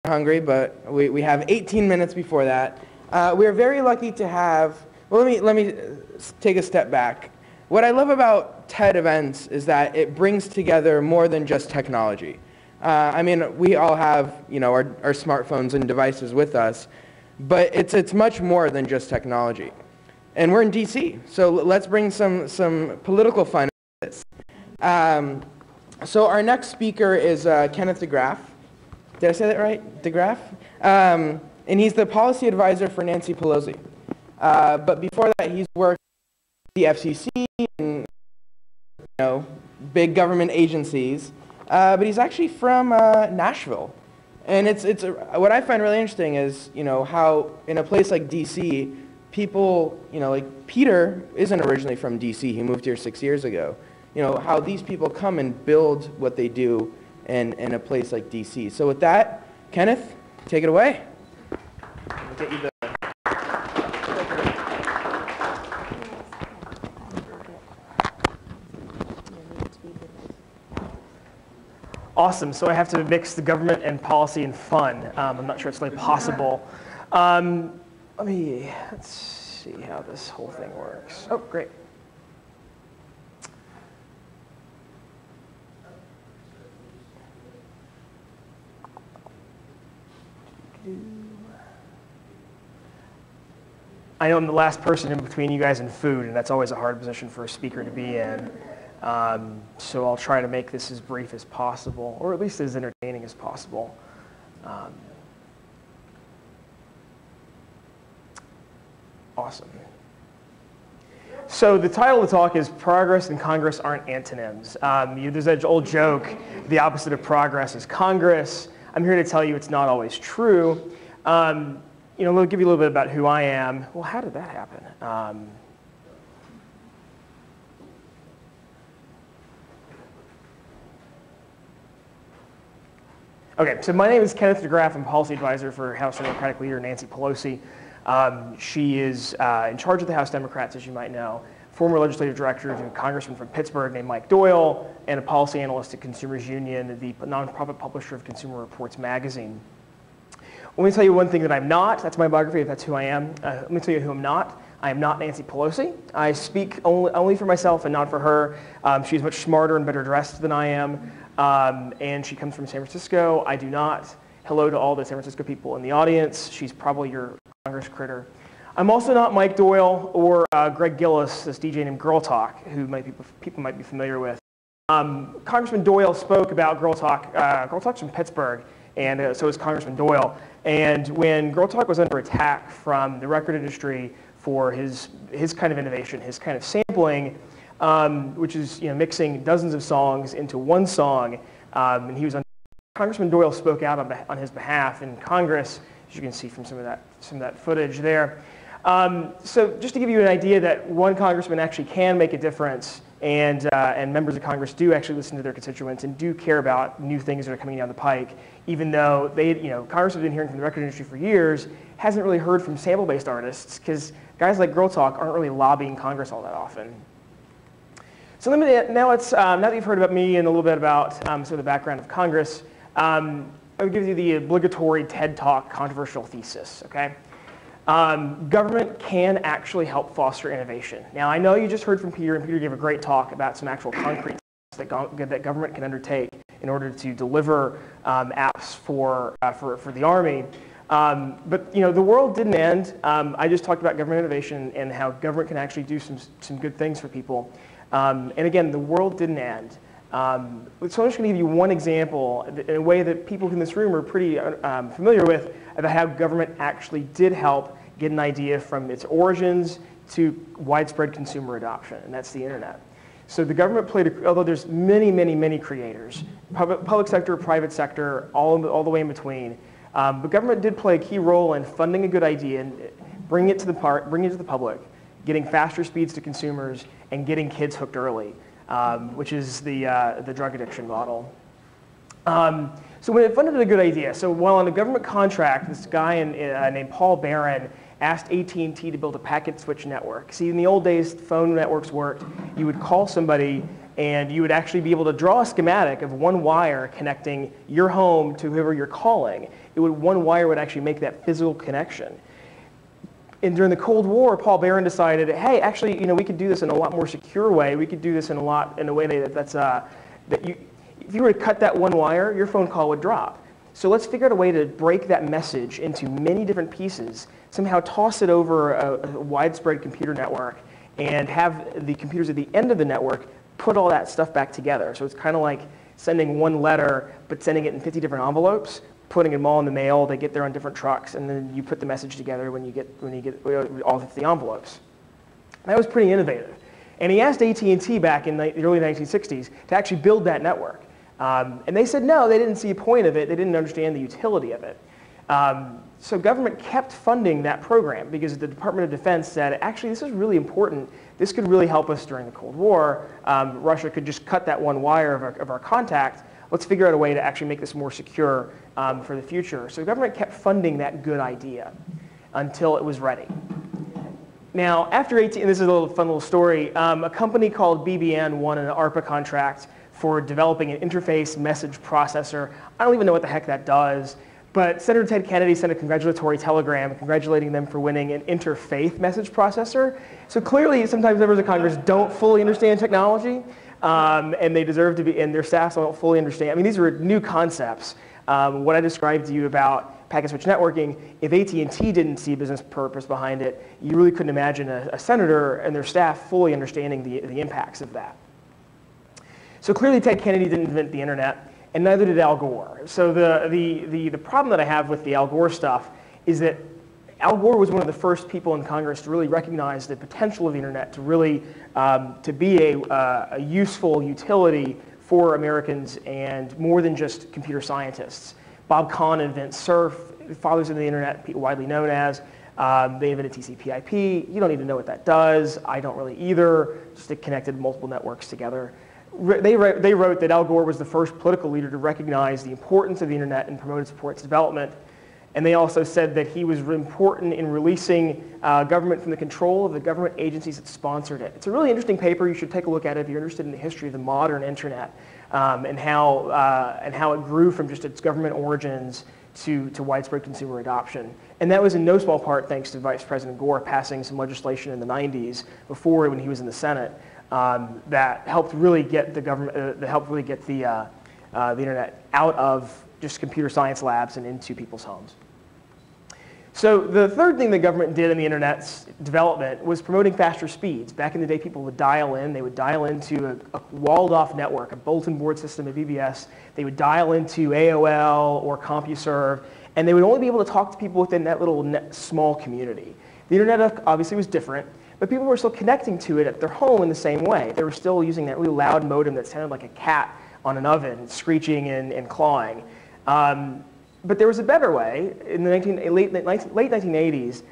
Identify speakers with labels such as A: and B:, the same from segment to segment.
A: hungry, but we have 18 minutes before that. We are very lucky to have, well, let me take a step back. What I love about TED events is that it brings together more than just technology. I mean, we all have, our smartphones and devices with us, but it's much more than just technology. And we're in DC, so let's bring some political fun into this. So our next speaker is Kenneth DeGraff. Did I say that right? DeGraff? And he's the policy advisor for Nancy Pelosi. But before that, he's worked at the FCC and big government agencies. But he's actually from Nashville. And what I find really interesting is, how in a place like DC, people, like Peter isn't originally from DC. He moved here 6 years ago. How these people come and build what they do in a place like DC. So with that, Kenneth, take it away. I'll get you the...
B: Awesome. So I have to mix the government and policy and fun. I'm not sure it's really possible. Let's see how this whole thing works. Oh, great. I know I'm the last person in between you guys and food, and that's always a hard position for a speaker to be in. So I'll try to make this as brief as possible, or at least as entertaining as possible. Awesome. So the title of the talk is Progress and Congress Aren't Antonyms. There's that old joke, the opposite of progress is Congress. I'm here to tell you it's not always true. I'll give you a little bit about who I am. Well, how did that happen? Okay, so my name is Kenneth DeGraff. I'm policy advisor for House Democratic leader Nancy Pelosi. She is in charge of the House Democrats, as you might know. Former legislative director of a congressman from Pittsburgh named Mike Doyle, and a policy analyst at Consumers Union, the nonprofit publisher of Consumer Reports magazine. Let me tell you one thing that I'm not. That's my biography, if that's who I am. Let me tell you who I'm not. I am not Nancy Pelosi. I speak only for myself and not for her. She's much smarter and better dressed than I am. And she comes from San Francisco. I do not. Hello to all the San Francisco people in the audience. She's probably your Congress critter. I'm also not Mike Doyle or Greg Gillis, this DJ named Girl Talk, who people might be familiar with. Congressman Doyle spoke about Girl Talk. Girl Talk's from Pittsburgh, and so is Congressman Doyle. And when Girl Talk was under attack from the record industry for his kind of innovation, his kind of sampling, which is mixing dozens of songs into one song, and he was Congressman Doyle spoke out on his behalf in Congress, as you can see from some of that footage there. So just to give you an idea that one congressman actually can make a difference, and members of Congress do actually listen to their constituents and do care about new things that are coming down the pike, even though Congress has been hearing from the record industry for years, hasn't really heard from sample-based artists, because guys like Girl Talk aren't really lobbying Congress all that often. So now that you've heard about me and a little bit about some of the background of Congress, I'll give you the obligatory TED Talk controversial thesis, okay? Government can actually help foster innovation. Now, I know you just heard from Peter, and Peter gave a great talk about some actual concrete steps that government can undertake in order to deliver apps for the Army. But the world didn't end. I just talked about government innovation and how government can actually do some good things for people. And again, the world didn't end. So I'm just going to give you one example in a way that people in this room are pretty familiar with about how government actually did help get an idea from its origins to widespread consumer adoption, and that's the internet. So the government played, although there's many, many, many creators, public sector, private sector, all the way in between, but government did play a key role in funding a good idea and bringing it to the public, getting faster speeds to consumers, and getting kids hooked early. Which is the drug addiction model. So when it funded a good idea, so while on a government contract, this guy named Paul Barron asked AT&T to build a packet switch network. See, in the old days, phone networks worked. You would call somebody, and you would actually be able to draw a schematic of one wire connecting your home to whoever you're calling. It one wire would actually make that physical connection. And during the Cold War, Paul Barron decided, hey, actually, we could do this in a lot more secure way. We could do this in a way if you were to cut that one wire, your phone call would drop. So let's figure out a way to break that message into many different pieces, somehow toss it over a widespread computer network, and have the computers at the end of the network put all that stuff back together. So it's kind of like sending one letter, but sending it in 50 different envelopes, putting them all in the mail. They get there on different trucks, and then you put the message together when you get all 50 envelopes. That was pretty innovative. And he asked AT&T back in the early 1960s to actually build that network. And they said no, they didn't see a point of it. They didn't understand the utility of it. So government kept funding that program because the Department of Defense said, actually, this is really important. This could really help us during the Cold War. Russia could just cut that one wire of our contact. Let's figure out a way to actually make this more secure for the future. So the government kept funding that good idea until it was ready. Now, after and this is a fun little story, a company called BBN won an ARPA contract for developing an interface message processor. I don't even know what the heck that does, but Senator Ted Kennedy sent a congratulatory telegram congratulating them for winning an interfaith message processor. So clearly, sometimes members of Congress don't fully understand technology, and they deserve to be, and their staffs don't fully understand. I mean, these are new concepts. What I described to you about packet switch networking, if AT&T didn't see business purpose behind it, you really couldn't imagine a senator and their staff fully understanding the impacts of that. So clearly Ted Kennedy didn't invent the internet, and neither did Al Gore. So the problem that I have with the Al Gore stuff is that Al Gore was one of the first people in Congress to really recognize the potential of the internet to really to be a useful utility for Americans and more than just computer scientists. Bob Kahn invents SURF, the fathers of the internet, widely known as. They invented TCP/IP. You don't need to know what that does. I don't really either. Just it connected multiple networks together. They wrote that Al Gore was the first political leader to recognize the importance of the internet and promote and support its development. And they also said that he was important in releasing government from the control of the government agencies that sponsored it. It's a really interesting paper. You should take a look at it if you're interested in the history of the modern internet and how it grew from just its government origins to widespread consumer adoption. And that was in no small part thanks to Vice President Gore passing some legislation in the 90s before when he was in the Senate that helped really get the government, the internet out of just computer science labs and into people's homes. So the third thing the government did in the internet's development was promoting faster speeds. Back in the day, people would dial in. They would dial into a walled-off network, a bulletin board system at BBS. They would dial into AOL or CompuServe, and they would only be able to talk to people within that little small community. The internet obviously was different, but people were still connecting to it at their home in the same way. They were still using that really loud modem that sounded like a cat on an oven, screeching and clawing. But there was a better way. In the late 1980s,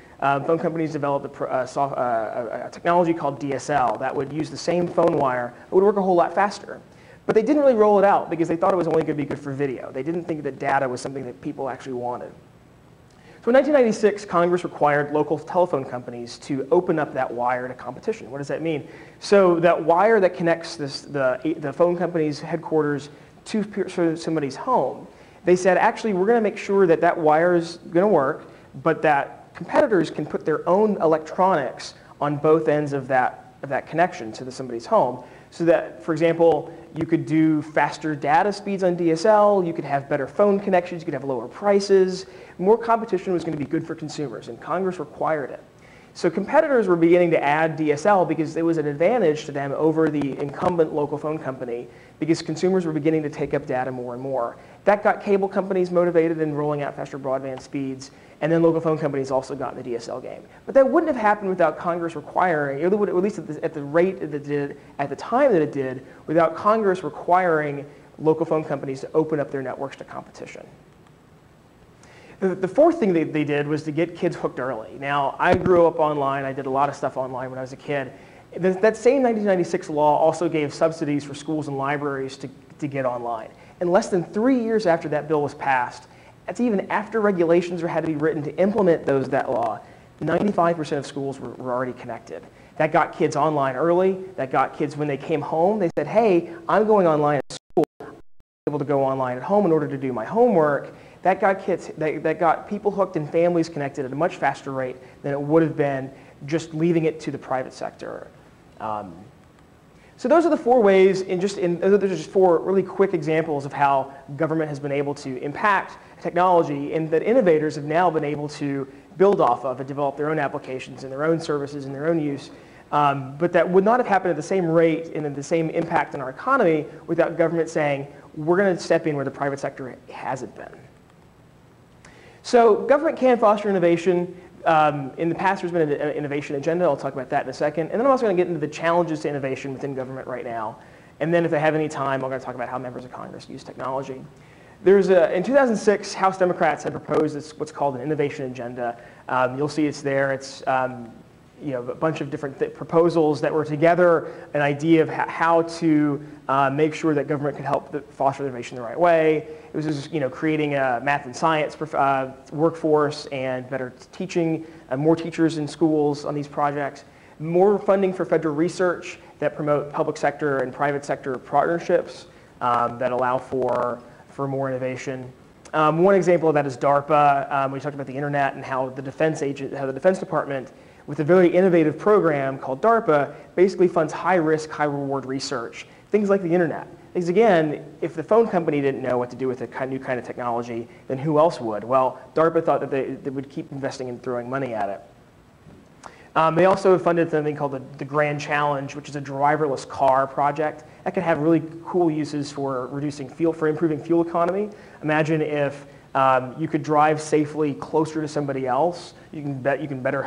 B: phone companies developed a technology called DSL that would use the same phone wire. It would work a whole lot faster. But they didn't really roll it out because they thought it was only going to be good for video. They didn't think that data was something that people actually wanted. So in 1996, Congress required local telephone companies to open up that wire to competition. What does that mean? So that wire that connects the phone company's headquarters to somebody's home, they said, actually, we're going to make sure that that wire is going to work, but that competitors can put their own electronics on both ends of that connection to somebody's home. So that, for example, you could do faster data speeds on DSL, you could have better phone connections, you could have lower prices. More competition was going to be good for consumers, and Congress required it. So competitors were beginning to add DSL because it was an advantage to them over the incumbent local phone company because consumers were beginning to take up data more and more. That got cable companies motivated in rolling out faster broadband speeds, and then local phone companies also got in the DSL game. But that wouldn't have happened without Congress requiring, or at least at the rate that it did, at the time that it did, without Congress requiring local phone companies to open up their networks to competition. The fourth thing they did was to get kids hooked early. Now, I grew up online. I did a lot of stuff online when I was a kid. That same 1996 law also gave subsidies for schools and libraries to get online. And less than 3 years after that bill was passed, that's even after regulations had to be written to implement that law, 95% of schools were already connected. That got kids online early. That got kids, when they came home, they said, hey, I'm going online at school. I'm able to go online at home in order to do my homework. that got people hooked and families connected at a much faster rate than it would have been just leaving it to the private sector. So those are the 4 ways, those are just 4 really quick examples of how government has been able to impact technology and that innovators have now been able to build off of and develop their own applications and their own services and their own use. But that would not have happened at the same rate and at the same impact on our economy without government saying, we're going to step in where the private sector hasn't been. So government can foster innovation. In the past, there's been an innovation agenda. I'll talk about that in a second. And then I'm also going to get into the challenges to innovation within government right now. And then if I have any time, I'm going to talk about how members of Congress use technology. In 2006, House Democrats had proposed what's called an innovation agenda. You'll see it's there. It's a bunch of different proposals that were together, an idea of how to make sure that government could help foster innovation the right way. It was just, creating a math and science workforce and better teaching, more teachers in schools on these projects, more funding for federal research that promote public sector and private sector partnerships that allow for more innovation. One example of that is DARPA. We talked about the internet and how the Defense Department, with a very innovative program called DARPA, basically funds high-risk, high-reward research. Things like the internet. Because again, if the phone company didn't know what to do with a new kind of technology, then who else would? Well, DARPA thought that they would keep investing and throwing money at it. They also funded something called the Grand Challenge, which is a driverless car project that could have really cool uses for improving fuel economy. Imagine if you could drive safely closer to somebody else. You can better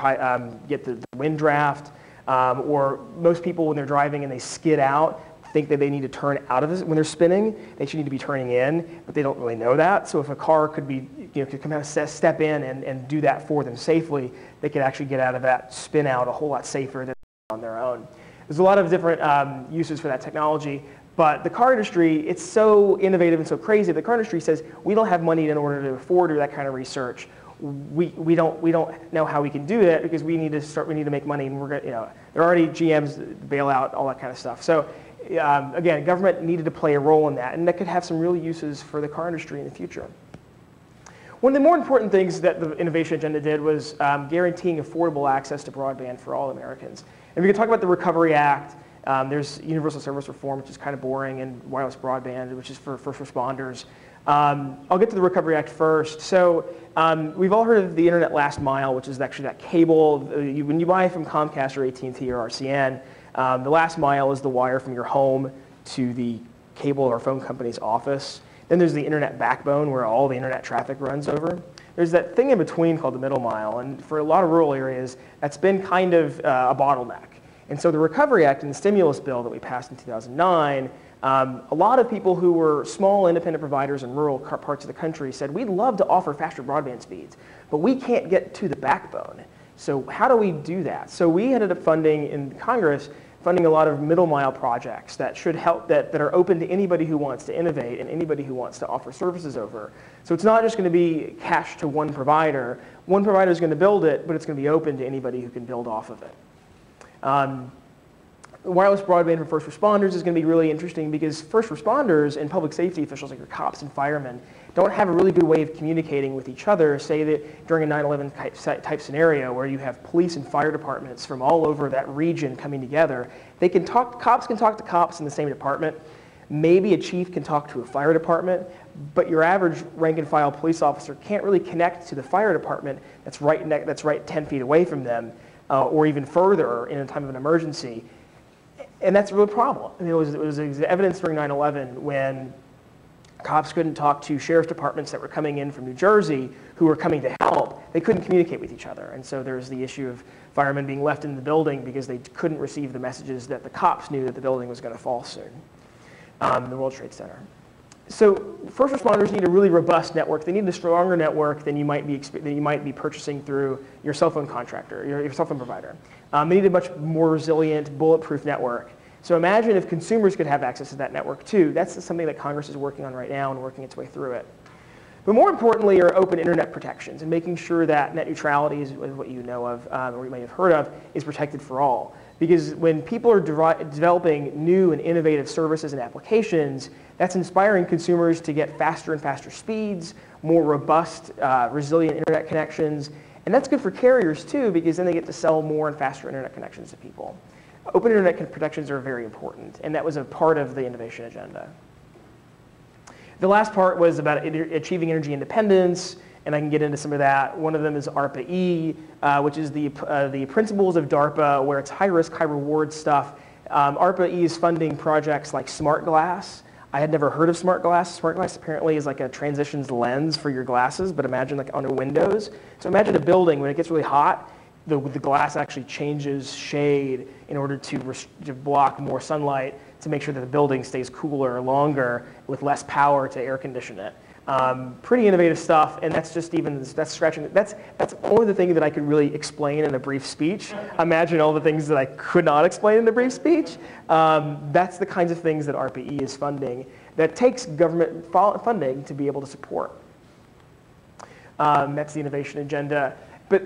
B: get the wind draft. Or most people, when they're driving and they skid out, think that they need to turn out of it when they're spinning. They should need to be turning in, but they don't really know that. So if a car could come out, step in and do that for them safely, they could actually get out of that spin out a whole lot safer than on their own. There's a lot of different uses for that technology. But the car industry, it's so innovative and so crazy. The car industry says, we don't have money in order to afford that kind of research. We don't know how we can do that because we need to make money, and there are already GMs bailout, all that kind of stuff. So again, government needed to play a role in that, and that could have some real uses for the car industry in the future. One of the more important things that the innovation agenda did was guaranteeing affordable access to broadband for all Americans. And we can talk about the Recovery Act. There's universal service reform, which is kind of boring, and wireless broadband, which is for first responders. I'll get to the Recovery Act first. So we've all heard of the Internet Last Mile, which is actually that cable. When you buy from Comcast or AT&T or RCN, the last mile is the wire from your home to the cable or phone company's office. Then there's the Internet backbone, where all the Internet traffic runs over. There's that thing in between called the middle mile, and for a lot of rural areas, that's been kind of a bottleneck. And so the Recovery Act and the stimulus bill that we passed in 2009, a lot of people who were small independent providers in rural parts of the country said, we'd love to offer faster broadband speeds, but we can't get to the backbone. So how do we do that? So we ended up funding in Congress, funding a lot of middle mile projects that should help, that are open to anybody who wants to innovate and anybody who wants to offer services over. So it's not just going to be cash to one provider. One provider is going to build it, but it's going to be open to anybody who can build off of it. Wireless broadband for first responders is going to be really interesting because first responders and public safety officials like your cops and firemen don't have a really good way of communicating with each other. Say that during a 9/11 type scenario where you have police and fire departments from all over that region coming together, cops can talk to cops in the same department. Maybe a chief can talk to a fire department, but your average rank and file police officer can't really connect to the fire department that's right 10 feet away from them, or even further in a time of an emergency. And that's a real problem. I mean, it was evidence during 9/11 when cops couldn't talk to sheriff's departments that were coming in from New Jersey who were coming to help. They couldn't communicate with each other. And so there's the issue of firemen being left in the building because they couldn't receive the messages that the cops knew that the building was going to fall soon, the World Trade Center. So first responders need a really robust network. They need a stronger network than you might be purchasing through your cell phone contractor, your cell phone provider. They need a much more resilient, bulletproof network. So imagine if consumers could have access to that network too. That's something that Congress is working on right now and working its way through it. But more importantly are open internet protections and making sure that net neutrality is what you know of, or you may have heard of, is protected for all. Because when people are developing new and innovative services and applications, that's inspiring consumers to get faster and faster speeds, more robust, resilient internet connections. And that's good for carriers too, because then they get to sell more and faster internet connections to people. Open internet protections are very important, and that was a part of the innovation agenda. The last part was about achieving energy independence, and I can get into some of that. One of them is ARPA-E, which is the principles of DARPA, where it's high risk, high reward stuff. ARPA-E is funding projects like smart glass. I had never heard of smart glass. Smart glass apparently is like a transitions lens for your glasses, but imagine like under windows. So imagine a building, when it gets really hot, the glass actually changes shade in order to block more sunlight to make sure that the building stays cooler longer with less power to air condition it. Pretty innovative stuff, and that's just that's only the thing that I could really explain in a brief speech. Imagine all the things that I could not explain in a brief speech. That's the kinds of things that ARPA-E is funding that takes government funding to be able to support. That's the innovation agenda.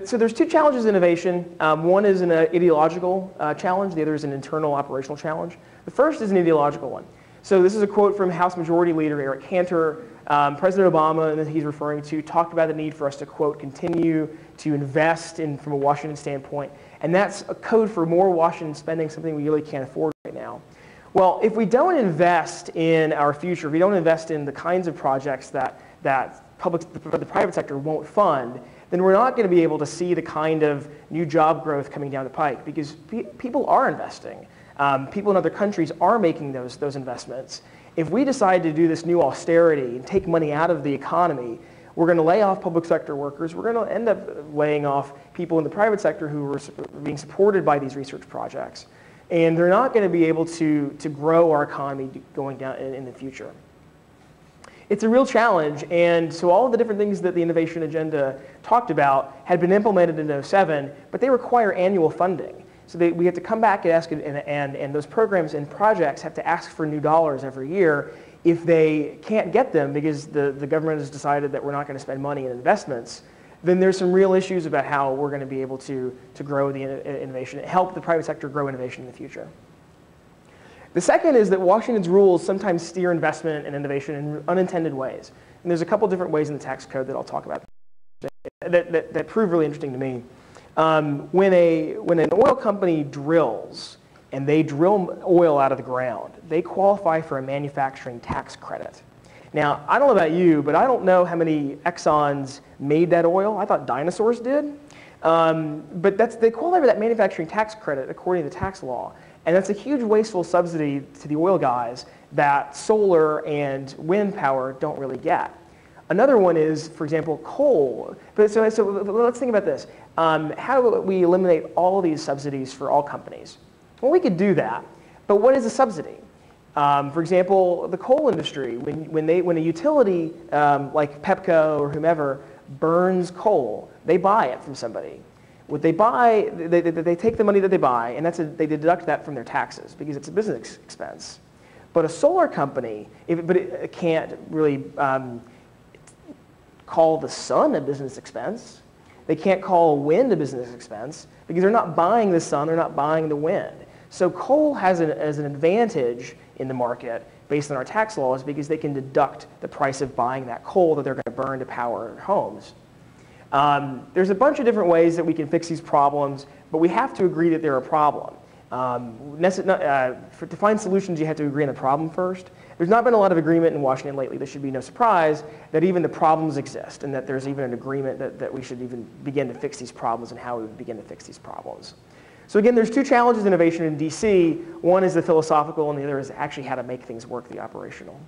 B: So there's two challenges in innovation. One is an ideological challenge. The other is an internal operational challenge. The first is an ideological one. So this is a quote from House Majority Leader Eric Cantor. President Obama, that he's referring to, talked about the need for us to, quote, continue to invest in, from a Washington standpoint. And that's a code for more Washington spending, something we really can't afford right now. Well, if we don't invest in our future, if we don't invest in the kinds of projects that the private sector won't fund, then we're not going to be able to see the kind of new job growth coming down the pike, because people are investing. People in other countries are making those investments. If we decide to do this new austerity and take money out of the economy, we're going to lay off public sector workers. We're going to end up laying off people in the private sector who are being supported by these research projects. And they're not going to be able to grow our economy going down in the future. It's a real challenge, and so all of the different things that the innovation agenda talked about had been implemented in 2007, but they require annual funding. So we have to come back and ask, and those programs and projects have to ask for new dollars every year. If they can't get them because the government has decided that we're not going to spend money in investments, then there's some real issues about how we're going to be able to grow the innovation, help the private sector grow innovation in the future. The second is that Washington's rules sometimes steer investment and innovation in unintended ways. And there's a couple different ways in the tax code that I'll talk about that prove really interesting to me. When an oil company drills and they drill oil out of the ground, they qualify for a manufacturing tax credit. Now, I don't know about you, but I don't know how many Exxons made that oil. I thought dinosaurs did. But they qualify for that manufacturing tax credit according to the tax law. And that's a huge wasteful subsidy to the oil guys that solar and wind power don't really get. Another one is, for example, coal. So let's think about this. How do we eliminate all of these subsidies for all companies? Well, we could do that, but what is a subsidy? For example, the coal industry, when a utility like Pepco or whomever burns coal, they buy it from somebody. What they buy, they take the money that they buy, and they deduct that from their taxes because it's a business expense. But a solar company, it can't really call the sun a business expense. They can't call wind a business expense because they're not buying the sun, they're not buying the wind. So coal has an advantage in the market based on our tax laws because they can deduct the price of buying that coal that they're going to burn to power homes. There's a bunch of different ways that we can fix these problems, but we have to agree that they're a problem. To find solutions, you have to agree on the problem first. There's not been a lot of agreement in Washington lately. There should be no surprise that even the problems exist and that there's even an agreement that we should even begin to fix these problems and how we would begin to fix these problems. So again, there's two challenges in innovation in DC. One is the philosophical and the other is actually how to make things work, the operational.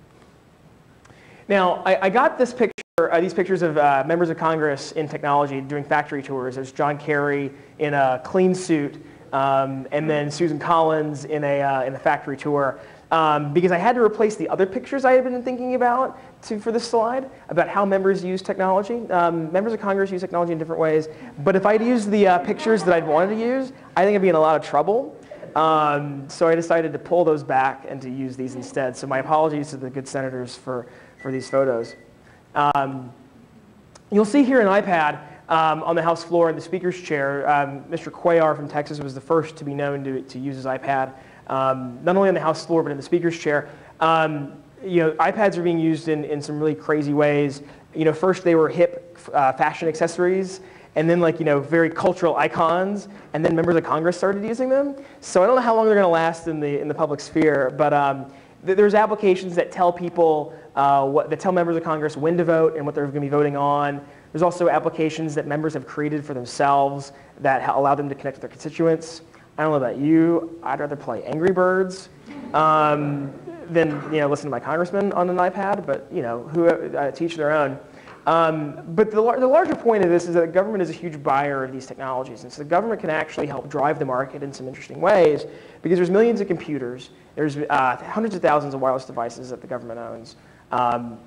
B: Now, I got this picture, these pictures of members of Congress in technology doing factory tours. There's John Kerry in a clean suit, and then Susan Collins in a factory tour. Because I had to replace the other pictures I had been thinking about for this slide about how members use technology. Members of Congress use technology in different ways, but if I'd used the pictures that I'd wanted to use, I think I'd be in a lot of trouble. So I decided to pull those back and to use these instead. So my apologies to the good senators for these photos. You'll see here an iPad on the House floor in the Speaker's chair. Mr. Cuellar from Texas was the first to be known to use his iPad. Not only on the House floor, but in the Speaker's chair. iPads are being used in some really crazy ways. first they were hip fashion accessories, and then very cultural icons, and then members of Congress started using them. So I don't know how long they're going to last in the public sphere, but there's applications that tell people, that tell members of Congress when to vote and what they're going to be voting on. There's also applications that members have created for themselves that allow them to connect with their constituents. I don't know about you, I'd rather play Angry Birds than listen to my congressman on an iPad, but to each their own. But the larger point of this is that the government is a huge buyer of these technologies, and so the government can actually help drive the market in some interesting ways, because there's millions of computers, there's hundreds of thousands of wireless devices that the government owns,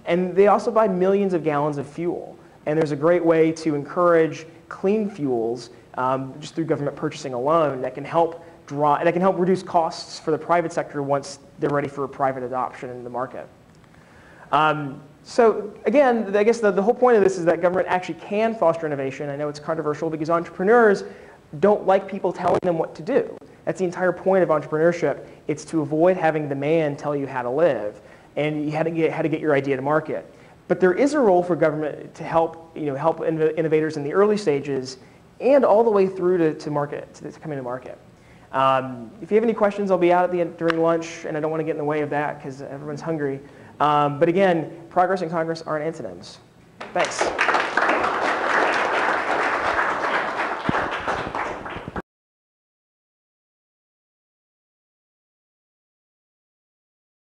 B: and they also buy millions of gallons of fuel. And there's a great way to encourage clean fuels just through government purchasing alone that can help reduce costs for the private sector once they're ready for private adoption in the market. So again, I guess the whole point of this is that government actually can foster innovation. I know it's controversial because entrepreneurs don't like people telling them what to do. That's the entire point of entrepreneurship. It's to avoid having the man tell you how to live and how to get your idea to market. But there is a role for government to help innovators in the early stages and all the way through to coming to market. If you have any questions, I'll be out during lunch, and I don't want to get in the way of that because everyone's hungry. But again, progress and Congress aren't antonyms. Thanks.